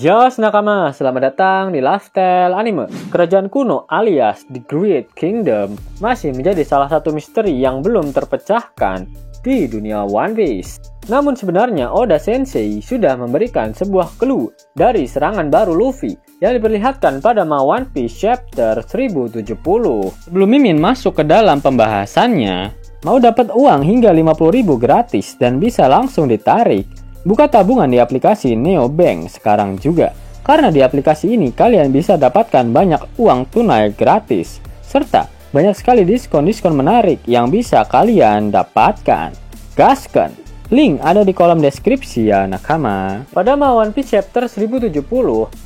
Yos nakama, selamat datang di Lifestyle Anime. Kerajaan kuno alias The Great Kingdom masih menjadi salah satu misteri yang belum terpecahkan di dunia One Piece. Namun sebenarnya Oda Sensei sudah memberikan sebuah clue dari serangan baru Luffy yang diperlihatkan pada One Piece Chapter 1070. Sebelum Mimin masuk ke dalam pembahasannya, mau dapat uang hingga 50.000 gratis dan bisa langsung ditarik, buka tabungan di aplikasi Neobank sekarang juga. Karena di aplikasi ini kalian bisa dapatkan banyak uang tunai gratis, serta banyak sekali diskon-diskon menarik yang bisa kalian dapatkan. Gaskan! Link ada di kolom deskripsi ya nakama. Pada One Piece Chapter 1070,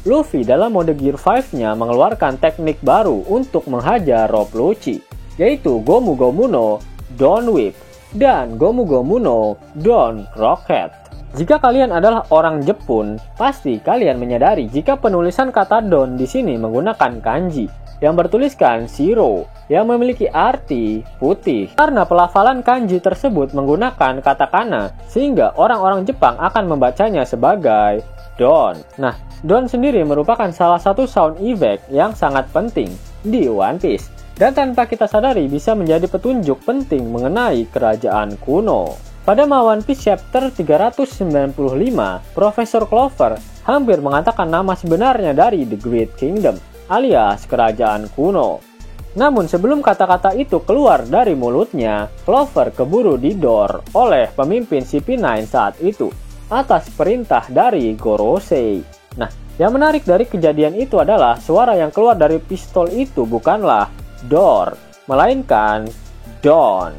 Luffy dalam mode Gear 5-nya mengeluarkan teknik baru untuk menghajar Rob Lucci, yaitu Gomu Gomu no Dawn Whip dan Gomu Gomu no Dawn Rocket. Jika kalian adalah orang Jepun, pasti kalian menyadari jika penulisan kata Dawn di sini menggunakan kanji yang bertuliskan Shiro yang memiliki arti putih. Karena pelafalan kanji tersebut menggunakan katakana, sehingga orang-orang Jepang akan membacanya sebagai Dawn. Nah, Dawn sendiri merupakan salah satu sound effect yang sangat penting di One Piece, dan tanpa kita sadari bisa menjadi petunjuk penting mengenai kerajaan kuno. Pada One Piece Chapter 395, Profesor Clover hampir mengatakan nama sebenarnya dari The Great Kingdom, alias kerajaan kuno. Namun sebelum kata-kata itu keluar dari mulutnya, Clover keburu didor oleh pemimpin CP9 saat itu, atas perintah dari Gorosei. Nah, yang menarik dari kejadian itu adalah suara yang keluar dari pistol itu bukanlah door, melainkan dawn.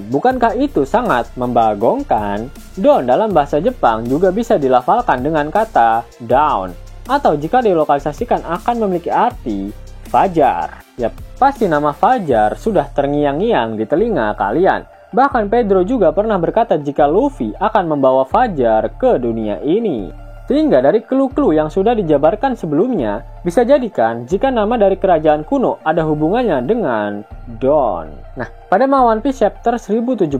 Bukankah itu sangat membagongkan? Dawn dalam bahasa Jepang juga bisa dilafalkan dengan kata dawn, atau jika dilokalisasikan akan memiliki arti fajar. Yap, pasti nama fajar sudah terngiang-ngiang di telinga kalian. Bahkan Pedro juga pernah berkata jika Luffy akan membawa fajar ke dunia ini. Sehingga dari clue-clue yang sudah dijabarkan sebelumnya, bisa jadikan jika nama dari kerajaan kuno ada hubungannya dengan Dawn. Nah, pada One Piece Chapter 1070,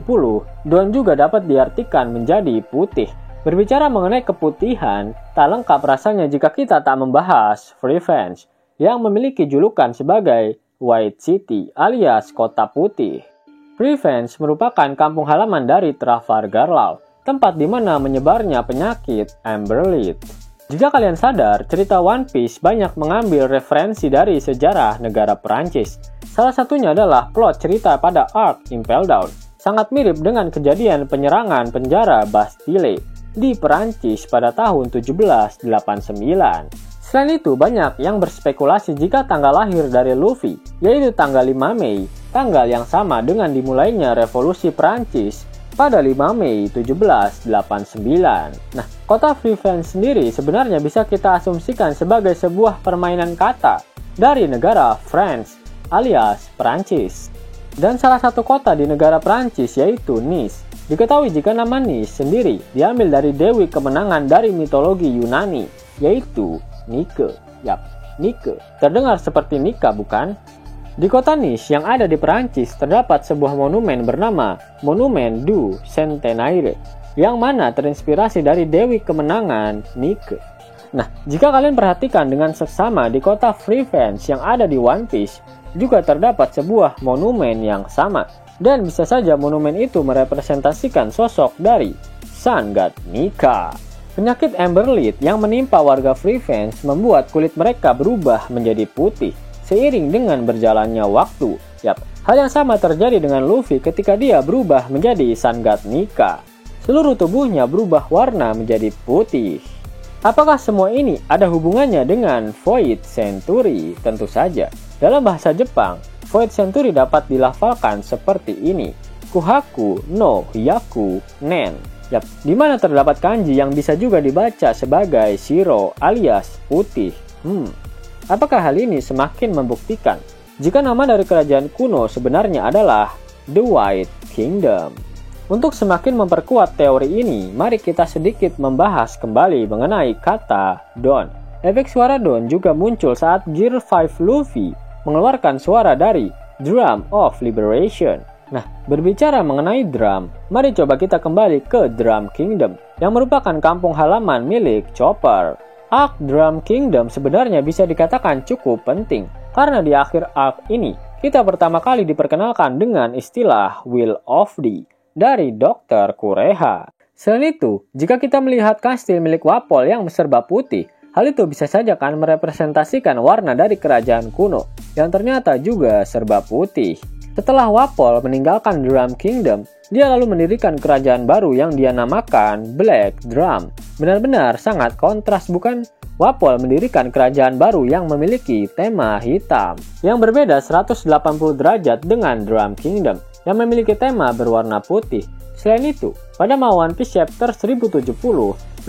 Dawn juga dapat diartikan menjadi putih. Berbicara mengenai keputihan, tak lengkap rasanya jika kita tak membahas Revenge, yang memiliki julukan sebagai White City alias Kota Putih. Revenge merupakan kampung halaman dari Trafalgar Law, tempat di mana menyebarnya penyakit Amberlit. Jika kalian sadar, cerita One Piece banyak mengambil referensi dari sejarah negara Perancis. Salah satunya adalah plot cerita pada arc Impel Down. Sangat mirip dengan kejadian penyerangan penjara Bastille di Perancis pada tahun 1789. Selain itu, banyak yang berspekulasi jika tanggal lahir dari Luffy, yaitu tanggal 5 Mei, tanggal yang sama dengan dimulainya revolusi Perancis pada 5 Mei 1789. Nah, kota Revenge sendiri sebenarnya bisa kita asumsikan sebagai sebuah permainan kata dari negara France alias Perancis. Dan salah satu kota di negara Perancis yaitu Nice. Diketahui jika nama Nice sendiri diambil dari dewi kemenangan dari mitologi Yunani, yaitu Nike. Yap, Nike. Terdengar seperti Nika bukan? Di kota Nice yang ada di Perancis terdapat sebuah monumen bernama Monument du Centenaire, yang mana terinspirasi dari Dewi Kemenangan Nike. Nah, jika kalian perhatikan dengan seksama di kota Revenge yang ada di One Piece, juga terdapat sebuah monumen yang sama. Dan bisa saja monumen itu merepresentasikan sosok dari Sun God Nika. Penyakit Amberlit yang menimpa warga Revenge membuat kulit mereka berubah menjadi putih seiring dengan berjalannya waktu. Yap, hal yang sama terjadi dengan Luffy ketika dia berubah menjadi Sun God Nika. Seluruh tubuhnya berubah warna menjadi putih. Apakah semua ini ada hubungannya dengan Void Century? Tentu saja. Dalam bahasa Jepang, Void Century dapat dilafalkan seperti ini: Kuhaku no Hyaku Nen. Yap, di mana terdapat kanji yang bisa juga dibaca sebagai Shiro alias putih. Apakah hal ini semakin membuktikan jika nama dari kerajaan kuno sebenarnya adalah The White Kingdom? Untuk semakin memperkuat teori ini, mari kita sedikit membahas kembali mengenai kata Dawn. Efek suara Dawn juga muncul saat Gear 5 Luffy mengeluarkan suara dari Drum of Liberation. Nah, berbicara mengenai drum, mari coba kita kembali ke Drum Kingdom, yang merupakan kampung halaman milik Chopper. Arc Drum Kingdom sebenarnya bisa dikatakan cukup penting, karena di akhir arc ini, kita pertama kali diperkenalkan dengan istilah Will of the dari Dr. Kureha. Selain itu, jika kita melihat kastil milik Wapol yang serba putih, hal itu bisa saja kan merepresentasikan warna dari kerajaan kuno, yang ternyata juga serba putih. Setelah Wapol meninggalkan Drum Kingdom, dia lalu mendirikan kerajaan baru yang dia namakan Black Drum. Benar-benar sangat kontras, bukan? Wapol mendirikan kerajaan baru yang memiliki tema hitam, yang berbeda 180 derajat dengan Drum Kingdom, yang memiliki tema berwarna putih. Selain itu, pada One Piece Chapter 1070,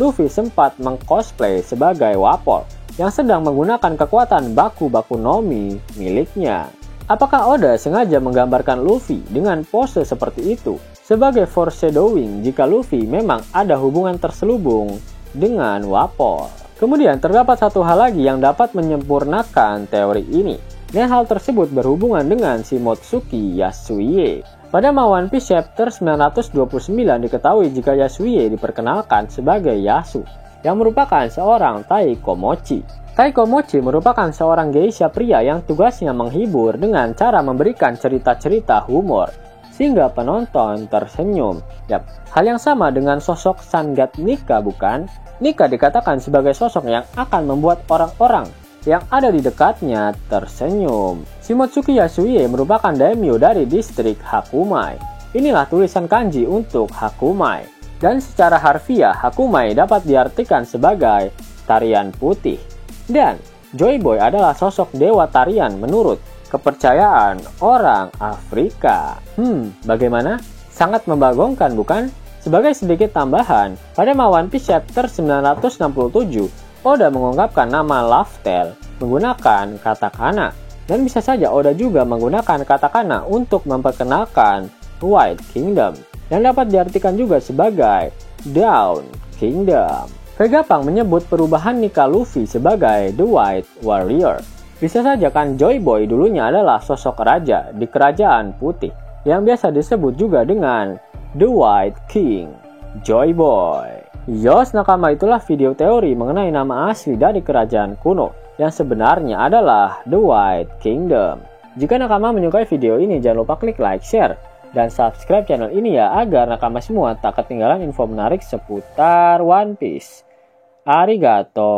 Luffy sempat mengcosplay sebagai Wapol, yang sedang menggunakan kekuatan Baku-Baku no Mi miliknya. Apakah Oda sengaja menggambarkan Luffy dengan pose seperti itu sebagai foreshadowing jika Luffy memang ada hubungan terselubung dengan Wapol? Kemudian terdapat satu hal lagi yang dapat menyempurnakan teori ini, dan hal tersebut berhubungan dengan Shimotsuki Yasuie. Pada One Piece Chapter 929 diketahui jika Yasuie diperkenalkan sebagai Yasu, yang merupakan seorang Taikomochi. Taikomochi merupakan seorang geisha pria yang tugasnya menghibur dengan cara memberikan cerita-cerita humor, sehingga penonton tersenyum. Yap, hal yang sama dengan sosok Sangat Nika, bukan? Nika dikatakan sebagai sosok yang akan membuat orang-orang yang ada di dekatnya tersenyum. Shimotsuki Yasuie merupakan daimyo dari distrik Hakumai. Inilah tulisan kanji untuk Hakumai. Dan secara harfiah, Hakumai dapat diartikan sebagai tarian putih. Dan Joy Boy adalah sosok dewa tarian menurut kepercayaan orang Afrika. Bagaimana? Sangat membagongkan, bukan? Sebagai sedikit tambahan, pada One Piece Chapter 967, Oda mengungkapkan nama Laftel menggunakan katakana, dan bisa saja Oda juga menggunakan katakana untuk memperkenalkan White Kingdom, yang dapat diartikan juga sebagai Dawn Kingdom. Vegapunk menyebut perubahan Nika Luffy sebagai The White Warrior. Bisa saja kan Joy Boy dulunya adalah sosok raja di kerajaan putih, yang biasa disebut juga dengan The White King, Joy Boy. Yos nakama, itulah video teori mengenai nama asli dari kerajaan kuno yang sebenarnya adalah The White Kingdom. Jika nakama menyukai video ini, jangan lupa klik like, share, dan subscribe channel ini ya, agar nakama semua tak ketinggalan info menarik seputar One Piece. Arigato.